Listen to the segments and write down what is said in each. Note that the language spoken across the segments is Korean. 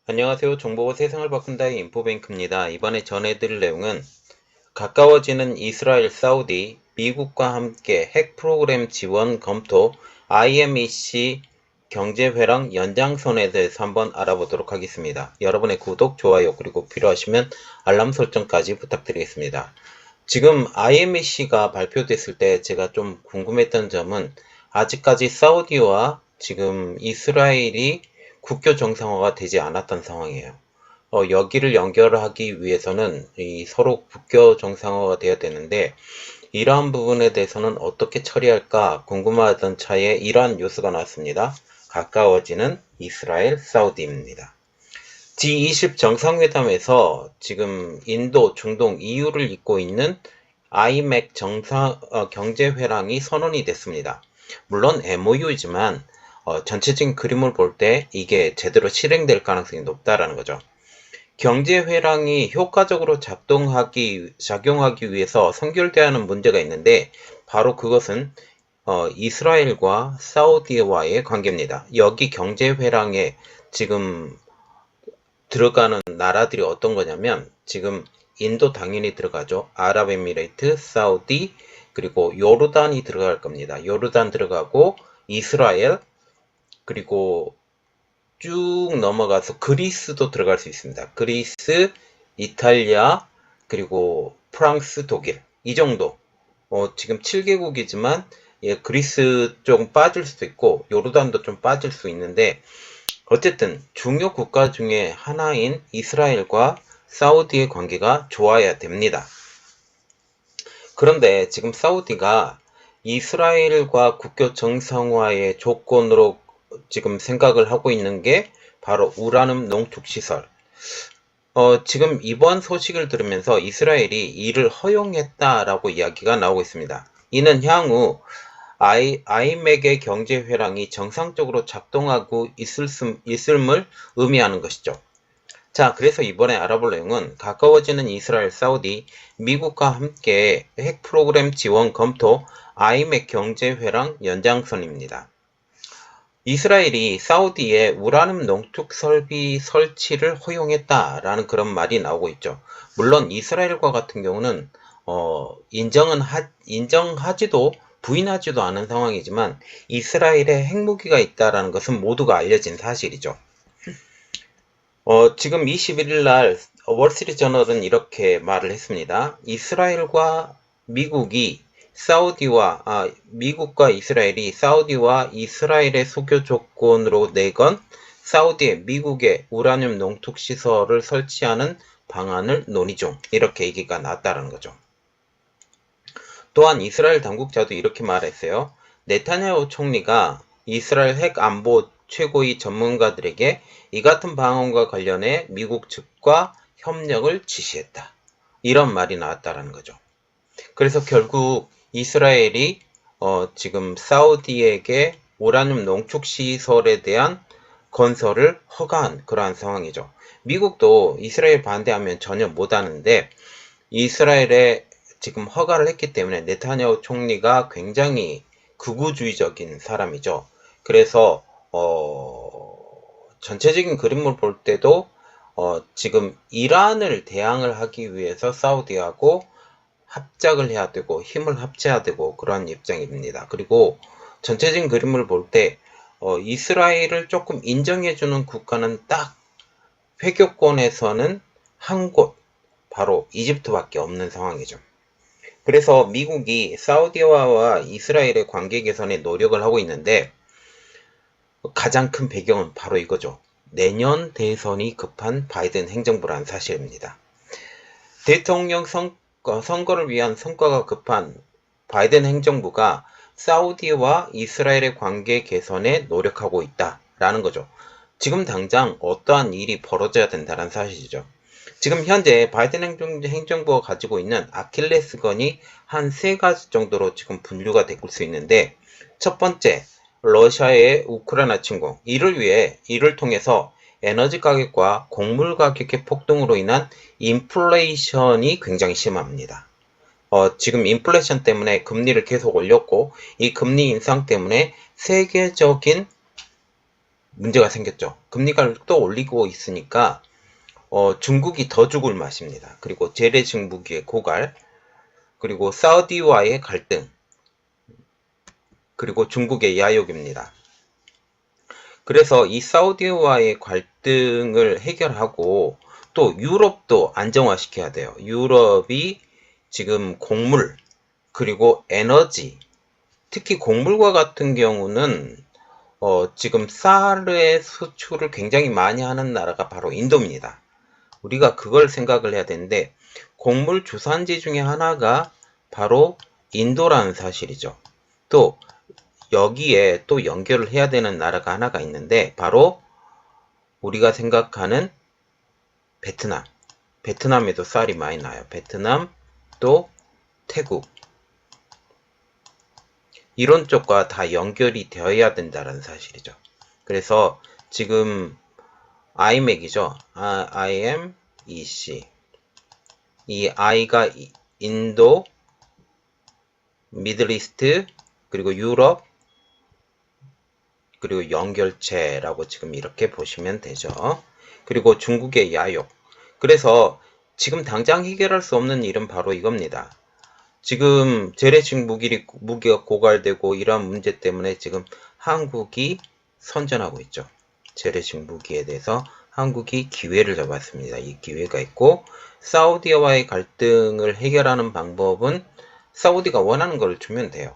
안녕하세요. 정보가 세상을 바꾼다의 인포뱅크입니다. 이번에 전해드릴 내용은 가까워지는 이스라엘, 사우디, 미국과 함께 핵 프로그램 지원 검토, IMEC 경제회랑 연장선에 대해서 한번 알아보도록 하겠습니다. 여러분의 구독, 좋아요, 그리고 필요하시면 알람 설정까지 부탁드리겠습니다. 지금 IMEC가 발표됐을 때 제가 좀 궁금했던 점은 아직까지 사우디와 지금 이스라엘이 국교 정상화가 되지 않았던 상황이에요. 여기를 연결하기 위해서는 서로 국교 정상화가 되어야 되는데 이러한 부분에 대해서는 어떻게 처리할까 궁금하던 차에 이러한 뉴스가 나왔습니다. 가까워지는 이스라엘, 사우디입니다. G20 정상회담에서 지금 인도, 중동, EU를 잇고 있는 IMEC 경제회랑이 선언이 됐습니다. 물론 MOU이지만 전체적인 그림을 볼 때 이게 제대로 실행될 가능성이 높다라는 거죠. 경제회랑이 효과적으로 작용하기 위해서 선결돼야 하는 문제가 있는데 바로 그것은 이스라엘과 사우디와의 관계입니다. 여기 경제회랑에 지금 들어가는 나라들이 어떤 거냐면 지금 인도 당연히 들어가죠. 아랍에미레이트, 사우디, 그리고 요르단이 들어갈 겁니다. 요르단 들어가고 이스라엘, 그리고 쭉 넘어가서 그리스도 들어갈 수 있습니다. 그리스, 이탈리아, 그리고 프랑스, 독일 이 정도. 지금 7개국이지만 그리스 좀 빠질 수도 있고 요르단도 좀 빠질 수 있는데 어쨌든 중요 국가 중에 하나인 이스라엘과 사우디의 관계가 좋아야 됩니다. 그런데 지금 사우디가 이스라엘과 국교 정상화의 조건으로 지금 생각을 하고 있는 게 바로 우라늄 농축시설. 지금 이번 소식을 들으면서 이스라엘이 이를 허용했다라고 이야기가 나오고 있습니다. 이는 향후 IMEC의 경제회랑이 정상적으로 작동하고 있음을 의미하는 것이죠. 자, 그래서 이번에 알아볼 내용은 가까워지는 이스라엘, 사우디, 미국과 함께 핵 프로그램 지원 검토, IMEC 경제회랑 연장선입니다. 이스라엘이 사우디에 우라늄 농축 설비 설치를 허용했다라는 그런 말이 나오고 있죠. 물론 이스라엘과 같은 경우는 인정하지도 부인하지도 않은 상황이지만 이스라엘에 핵무기가 있다라는 것은 모두가 알려진 사실이죠. 지금 21일 날 월스트리트저널은 이렇게 말을 했습니다. 이스라엘과 미국이 미국과 이스라엘이 사우디와 이스라엘의 수교 조건으로 내건 사우디에 미국의 우라늄 농축 시설을 설치하는 방안을 논의 중, 이렇게 얘기가 나왔다는 거죠. 또한 이스라엘 당국자도 이렇게 말했어요. 네타냐후 총리가 이스라엘 핵 안보 최고위 전문가들에게 이 같은 방안과 관련해 미국 측과 협력을 지시했다. 이런 말이 나왔다는 거죠. 그래서 결국 이스라엘이 지금 사우디에게 우라늄 농축 시설에 대한 건설을 허가한 그러한 상황이죠. 미국도 이스라엘 반대하면 전혀 못하는데 이스라엘에 지금 허가를 했기 때문에 네타냐후 총리가 굉장히 극우주의적인 사람이죠. 그래서 전체적인 그림을 볼 때도 지금 이란을 대항을 하기 위해서 사우디하고 합작을 해야 되고 힘을 합쳐야 되고 그러한 입장입니다. 그리고 전체적인 그림을 볼 때 이스라엘을 조금 인정해주는 국가는 딱 회교권에서는 한 곳, 바로 이집트밖에 없는 상황이죠. 그래서 미국이 사우디와 이스라엘의 관계 개선에 노력을 하고 있는데 가장 큰 배경은 바로 이거죠. 내년 대선이 급한 바이든 행정부라는 사실입니다. 대통령 선거를 위한 성과가 급한 바이든 행정부가 사우디와 이스라엘의 관계 개선에 노력하고 있다라는 거죠. 지금 당장 어떠한 일이 벌어져야 된다는 사실이죠. 지금 현재 바이든 행정부가 가지고 있는 아킬레스건이 한 3가지 정도로 지금 분류가 될 수 있는데, 첫 번째, 러시아의 우크라이나 침공. 이를 통해서 에너지 가격과 곡물 가격의 폭등으로 인한 인플레이션이 굉장히 심합니다. 지금 인플레이션 때문에 금리를 계속 올렸고, 이 금리 인상 때문에 세계적인 문제가 생겼죠. 금리가 또 올리고 있으니까 중국이 더 죽을 맛입니다. 그리고 재래식 무기의 고갈, 그리고 사우디와의 갈등, 그리고 중국의 야욕입니다. 그래서 이 사우디와의 갈등을 해결하고 또 유럽도 안정화시켜야 돼요. 유럽이 지금 곡물, 그리고 에너지, 특히 곡물과 같은 경우는 지금 쌀의 수출을 굉장히 많이 하는 나라가 바로 인도입니다. 우리가 그걸 생각을 해야 되는데 곡물 주산지 중에 하나가 바로 인도라는 사실이죠. 또 여기에 또 연결을 해야 되는 나라가 하나가 있는데 바로 우리가 생각하는 베트남. 베트남에도 쌀이 많이 나요. 베트남, 또 태국. 이런 쪽과 다 연결이 되어야 된다는 사실이죠. 그래서 지금 IMEC이죠. IMEC. 이 I가 인도, 미들이스트, 그리고 유럽, 그리고 연결체라고 지금 이렇게 보시면 되죠. 그리고 중국의 야욕. 그래서 지금 당장 해결할 수 없는 일은 바로 이겁니다. 지금 재래식 무기가 고갈되고 이러한 문제 때문에 지금 한국이 선전하고 있죠. 재래식 무기에 대해서 한국이 기회를 잡았습니다. 이 기회가 있고 사우디와의 갈등을 해결하는 방법은 사우디가 원하는 걸 주면 돼요.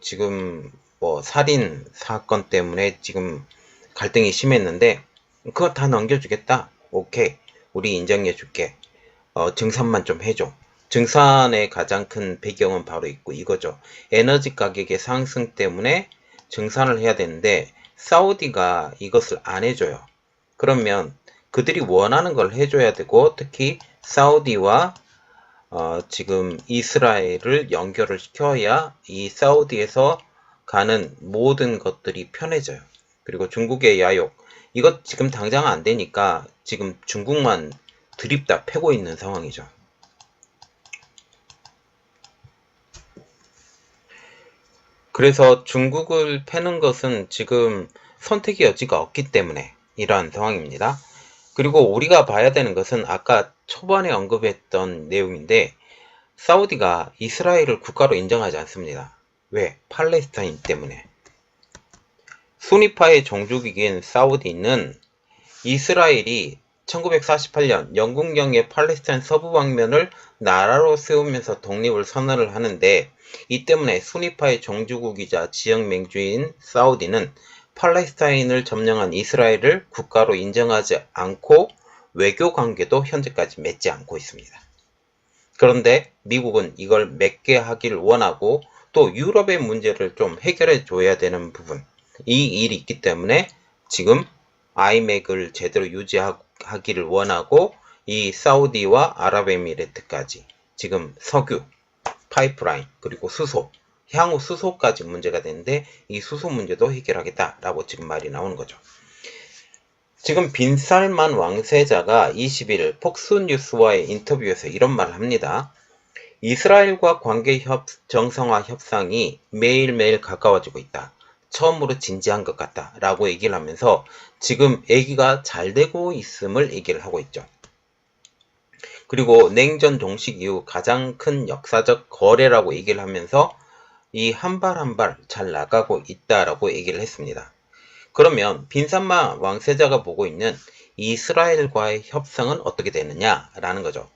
지금 뭐 살인 사건 때문에 지금 갈등이 심했는데 그거 다 넘겨주겠다. 오케이. 우리 인정해줄게. 증산만 좀 해줘. 증산의 가장 큰 배경은 바로 있고 이거죠. 에너지 가격의 상승 때문에 증산을 해야 되는데 사우디가 이것을 안 해줘요. 그러면 그들이 원하는 걸 해줘야 되고 특히 사우디와 지금 이스라엘을 연결을 시켜야 이 사우디에서 가는 모든 것들이 편해져요. 그리고 중국의 야욕. 이것 지금 당장 안 되니까 지금 중국만 드립다 패고 있는 상황이죠. 그래서 중국을 패는 것은 지금 선택의 여지가 없기 때문에 이러한 상황입니다. 그리고 우리가 봐야 되는 것은 아까 초반에 언급했던 내용인데 사우디가 이스라엘을 국가로 인정하지 않습니다. 왜? 팔레스타인 때문에. 수니파의 종족이긴 사우디는 이스라엘이 1948년 영국령의 팔레스타인 서부 방면을 나라로 세우면서 독립을 선언을 하는데 이 때문에 수니파의 종주국이자 지역맹주인 사우디는 팔레스타인을 점령한 이스라엘을 국가로 인정하지 않고 외교 관계도 현재까지 맺지 않고 있습니다. 그런데 미국은 이걸 맺게 하기를 원하고 또 유럽의 문제를 좀 해결해 줘야 되는 부분 이 일이 있기 때문에 지금 아이맥을 제대로 유지하기를 원하고 이 사우디와 아랍에미레트까지 지금 석유, 파이프라인, 그리고 수소, 향후 수소까지 문제가 되는데 이 수소 문제도 해결하겠다라고 지금 말이 나오는 거죠. 지금 빈살만 왕세자가 21일 폭스뉴스와의 인터뷰에서 이런 말을 합니다. 이스라엘과 관계 정상화 협상이 매일매일 가까워지고 있다. 처음으로 진지한 것 같다. 라고 얘기를 하면서 지금 얘기가 잘 되고 있음을 얘기를 하고 있죠. 그리고 냉전 종식 이후 가장 큰 역사적 거래라고 얘기를 하면서 이 한 발 한 발 잘 나가고 있다라고 얘기를 했습니다. 그러면 빈산마 왕세자가 보고 있는 이스라엘과의 협상은 어떻게 되느냐라는 거죠.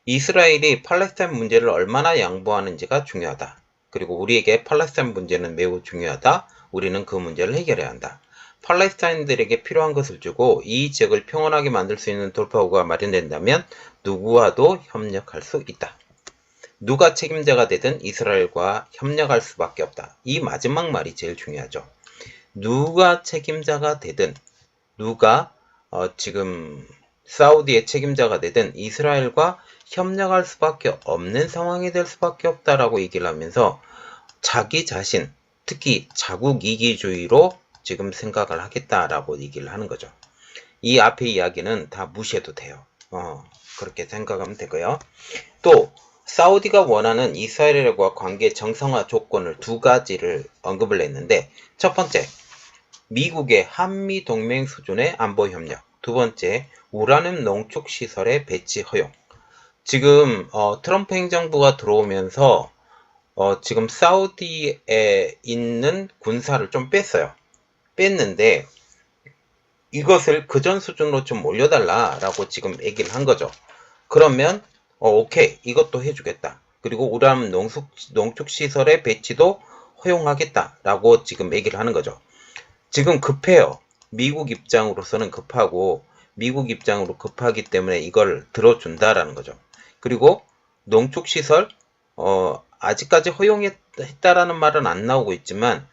이스라엘이 팔레스타인 문제를 얼마나 양보하는지가 중요하다. 그리고 우리에게 팔레스타인 문제는 매우 중요하다. 우리는 그 문제를 해결해야 한다. 팔레스타인들에게 필요한 것을 주고 이 지역을 평온하게 만들 수 있는 돌파구가 마련된다면 누구와도 협력할 수 있다. 누가 책임자가 되든 이스라엘과 협력할 수밖에 없다. 이 마지막 말이 제일 중요하죠. 누가 책임자가 되든 누가 지금 사우디의 책임자가 되든 이스라엘과 협력할 수밖에 없는 상황이 될 수밖에 없다라고 얘기를 하면서 자기 자신, 특히 자국 이기주의로 지금 생각을 하겠다라고 얘기를 하는 거죠. 이 앞에 이야기는 다 무시해도 돼요. 그렇게 생각하면 되고요. 또 사우디가 원하는 이스라엘과 관계 정상화 조건을 두 가지를 언급을 했는데 첫 번째, 미국의 한미 동맹 수준의 안보 협력. 두 번째, 우라늄 농축 시설의 배치 허용. 지금 트럼프 행정부가 들어오면서 지금 사우디에 있는 군사를 좀 뺐어요. 뺐는데 이것을 그전 수준으로 좀 올려달라라고 지금 얘기를 한 거죠. 그러면 오케이, 이것도 해주겠다. 그리고 우라늄 농축 시설의 배치도 허용하겠다라고 지금 얘기를 하는 거죠. 지금 급해요. 미국 입장으로서는 급하고 미국 입장으로 급하기 때문에 이걸 들어준다라는 거죠. 그리고 농축시설 아직까지 허용했다라는 말은 안 나오고 있지만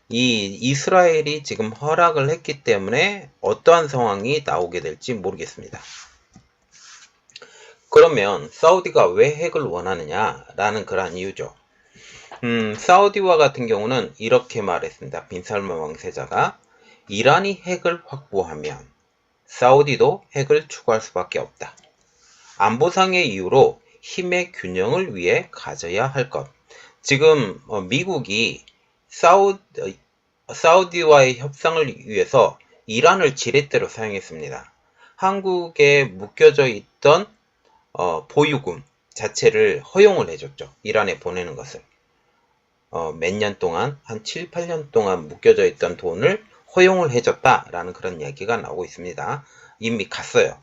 이 이스라엘이 지금 허락을 했기 때문에 어떠한 상황이 나오게 될지 모르겠습니다. 그러면 사우디가 왜 핵을 원하느냐라는 그러한 이유죠. 사우디와 같은 경우는 이렇게 말했습니다. 빈살만 왕세자가 이란이 핵을 확보하면 사우디도 핵을 추구할 수밖에 없다. 안보상의 이유로 힘의 균형을 위해 가져야 할 것. 지금 미국이 사우디와의 협상을 위해서 이란을 지렛대로 사용했습니다. 한국에 묶여져 있던 보유금 자체를 허용을 해줬죠. 이란에 보내는 것을. 몇 년 동안, 한 7, 8년 동안 묶여져 있던 돈을 허용을 해줬다라는 그런 이야기가 나오고 있습니다. 이미 갔어요.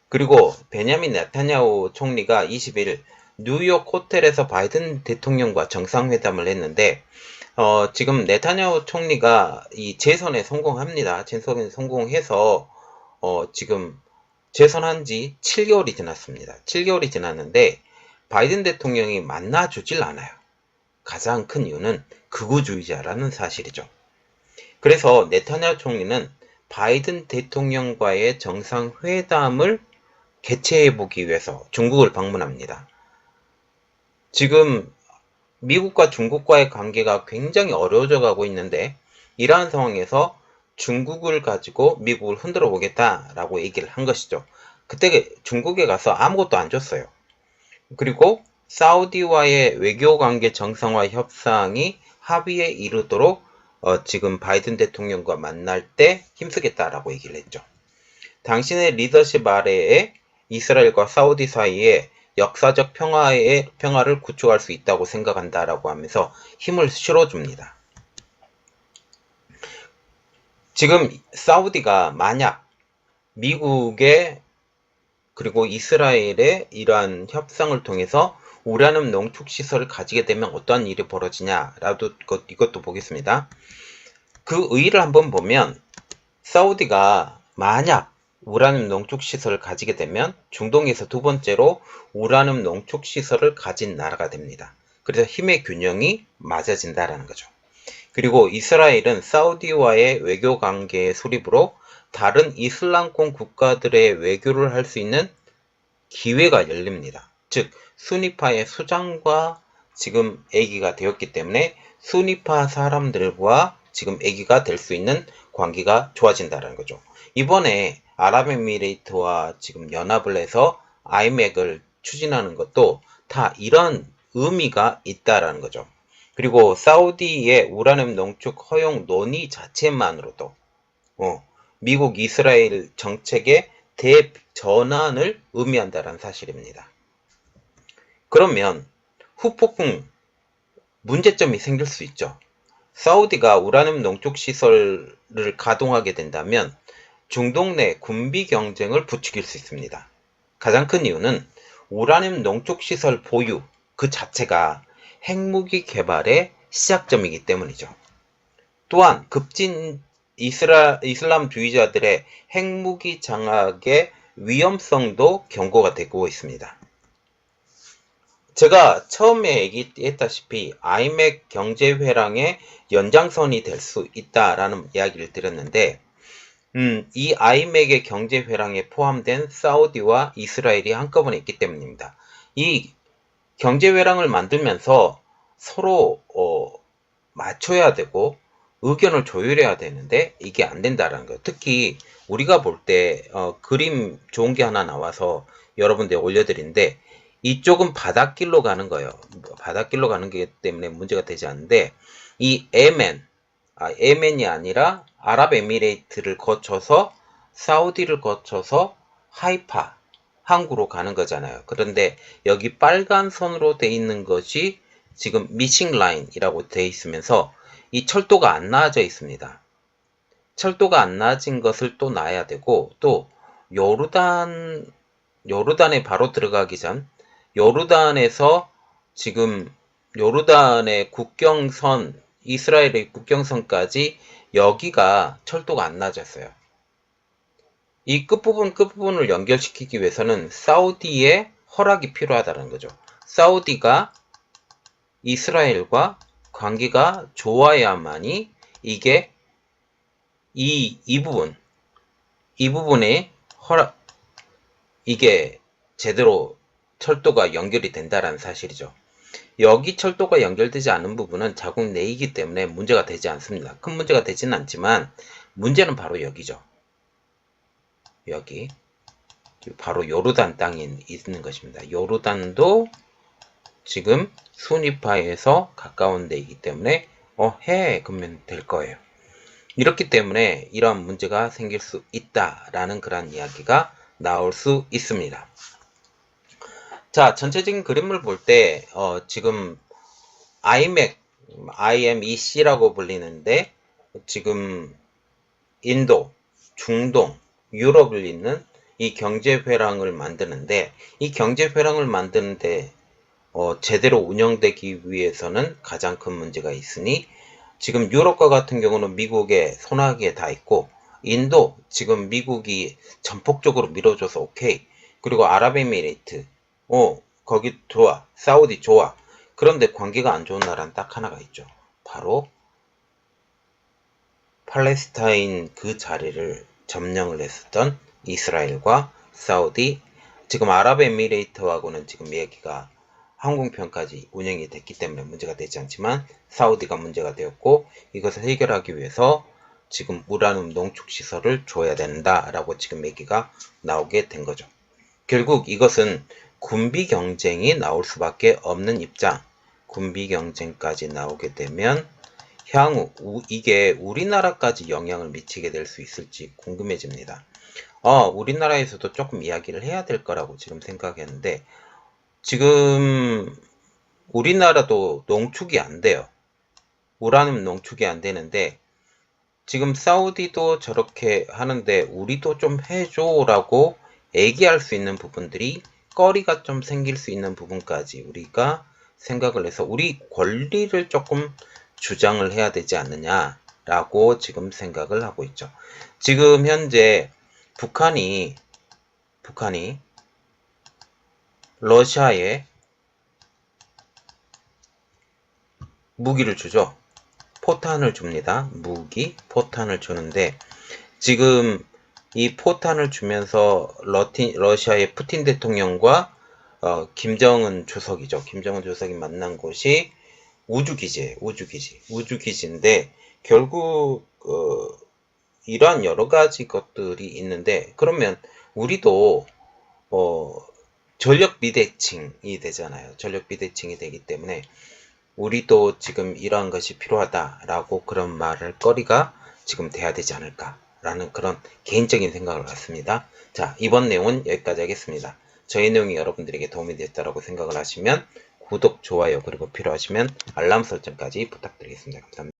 그리고 베냐민 네타냐후 총리가 20일 뉴욕 호텔에서 바이든 대통령과 정상회담을 했는데 지금 네타냐후 총리가 이 재선에 성공합니다. 재선에 성공해서 지금 재선한 지 7개월이 지났습니다. 7개월이 지났는데 바이든 대통령이 만나주질 않아요. 가장 큰 이유는 극우주의자라는 사실이죠. 그래서 네타냐후 총리는 바이든 대통령과의 정상회담을 개최해보기 위해서 중국을 방문합니다. 지금 미국과 중국과의 관계가 굉장히 어려워져 가고 있는데 이러한 상황에서 중국을 가지고 미국을 흔들어 보겠다라고 얘기를 한 것이죠. 그때 중국에 가서 아무것도 안 줬어요. 그리고 사우디와의 외교관계 정상화 협상이 합의에 이르도록 지금 바이든 대통령과 만날 때 힘쓰겠다라고 얘기를 했죠. 당신의 리더십 아래에 이스라엘과 사우디 사이에 역사적 평화를 구축할 수 있다고 생각한다라고 하면서 힘을 실어줍니다. 지금 사우디가 만약 미국의 그리고 이스라엘의 이러한 협상을 통해서 우라늄 농축 시설을 가지게 되면 어떠한 일이 벌어지냐라도 이것도 보겠습니다. 그 의의를 한번 보면 사우디가 만약 우라늄 농축 시설을 가지게 되면 중동에서 두 번째로 우라늄 농축 시설을 가진 나라가 됩니다. 그래서 힘의 균형이 맞아진다라는 거죠. 그리고 이스라엘은 사우디와의 외교 관계의 수립으로 다른 이슬람권 국가들의 외교를 할 수 있는 기회가 열립니다. 즉 수니파의 수장과 지금 얘기가 되었기 때문에 수니파 사람들과 지금 얘기가 될 수 있는 관계가 좋아진다는 거죠. 이번에 아랍에미레이트와 지금 연합을 해서 아이맥을 추진하는 것도 다 이런 의미가 있다라는 거죠. 그리고 사우디의 우라늄 농축 허용 논의 자체만으로도 미국 이스라엘 정책의 대전환을 의미한다는 사실입니다. 그러면 후폭풍 문제점이 생길 수 있죠. 사우디가 우라늄 농축 시설을 가동하게 된다면 중동 내 군비 경쟁을 부추길 수 있습니다. 가장 큰 이유는 우라늄 농축 시설 보유 그 자체가 핵무기 개발의 시작점이기 때문이죠. 또한 급진 이슬람주의자들의 핵무기 장악의 위험성도 경고가 되고 있습니다. 제가 처음에 얘기했다시피 아이맥 경제회랑의 연장선이 될 수 있다라는 이야기를 드렸는데 이 아이맥의 경제회랑에 포함된 사우디와 이스라엘이 한꺼번에 있기 때문입니다. 이 경제회랑을 만들면서 서로 맞춰야 되고 의견을 조율해야 되는데 이게 안 된다라는 거예요. 특히 우리가 볼 때 그림 좋은 게 하나 나와서 여러분들 올려드리는데 이쪽은 바닷길로 가는 거예요. 바닷길로 가는 게 때문에 문제가 되지 않는데 이 예멘이 아니라 아랍에미레이트를 거쳐서 사우디를 거쳐서 하이파, 항구로 가는 거잖아요. 그런데 여기 빨간 선으로 돼 있는 것이 지금 미싱 라인이라고 돼 있으면서 이 철도가 안 나아져 있습니다. 철도가 안 나아진 것을 또 놔야 되고, 또 요르단에 바로 들어가기 전 요르단에서 지금 요르단의 국경선, 이스라엘의 국경선까지 여기가 철도가 안 나아졌어요. 이 끝부분을 연결시키기 위해서는 사우디의 허락이 필요하다는 거죠. 사우디가 이스라엘과 관계가 좋아야만이 이게 이 부분에 허락, 이게 제대로 철도가 연결이 된다라는 사실이죠. 여기 철도가 연결되지 않은 부분은 자국 내이기 때문에 문제가 되지 않습니다. 큰 문제가 되지는 않지만 문제는 바로 여기죠. 여기 바로 요르단 땅에 있는 것입니다. 요르단도 지금 순위파에서 가까운 데이기 때문에 그러면 될 거예요. 이렇기 때문에 이러한 문제가 생길 수 있다라는 그런 이야기가 나올 수 있습니다. 자, 전체적인 그림을 볼 때 지금 IMEC라고 불리는데 지금 인도, 중동, 유럽을 잇는 이 경제회랑을 만드는데 이 경제회랑을 만드는데 제대로 운영되기 위해서는 가장 큰 문제가 있으니 지금 유럽과 같은 경우는 미국의 손아귀에 다 있고 인도 지금 미국이 전폭적으로 밀어줘서 오케이. 그리고 아랍에미레이트 거기 좋아. 사우디 좋아. 그런데 관계가 안 좋은 나라는 딱 하나가 있죠. 바로 팔레스타인 그 자리를 점령을 했었던 이스라엘과 사우디, 지금 아랍에미레이트하고는 지금 얘기가 항공편까지 운영이 됐기 때문에 문제가 되지 않지만 사우디가 문제가 되었고 이것을 해결하기 위해서 지금 우라늄 농축시설을 줘야 된다라고 지금 얘기가 나오게 된 거죠. 결국 이것은 군비 경쟁이 나올 수밖에 없는 입장. 군비 경쟁까지 나오게 되면 향후 이게 우리나라까지 영향을 미치게 될 수 있을지 궁금해집니다. 우리나라에서도 조금 이야기를 해야 될 거라고 지금 생각했는데 지금 우리나라도 농축이 안 돼요. 우라늄 농축이 안 되는데 지금 사우디도 저렇게 하는데 우리도 좀 해줘라고 얘기할 수 있는 부분들이 꺼리가 좀 생길 수 있는 부분까지 우리가 생각을 해서 우리 권리를 조금 주장을 해야 되지 않느냐라고 지금 생각을 하고 있죠. 지금 현재 북한이 러시아에 무기를 주죠. 포탄을 줍니다. 포탄을 주는데 지금 이 포탄을 주면서 러시아의 푸틴 대통령과 김정은 주석이죠. 김정은 주석이 만난 곳이 우주기지인데 결국 이러한 여러 가지 것들이 있는데 그러면 우리도 전력 비대칭이 되잖아요. 전력 비대칭이 되기 때문에 우리도 지금 이러한 것이 필요하다라고 그런 말할 거리가 지금 돼야 되지 않을까라는 그런 개인적인 생각을 갖습니다. 자, 이번 내용은 여기까지 하겠습니다. 저희 내용이 여러분들에게 도움이 됐다라고 생각을 하시면 구독, 좋아요, 그리고 필요하시면 알람 설정까지 부탁드리겠습니다. 감사합니다.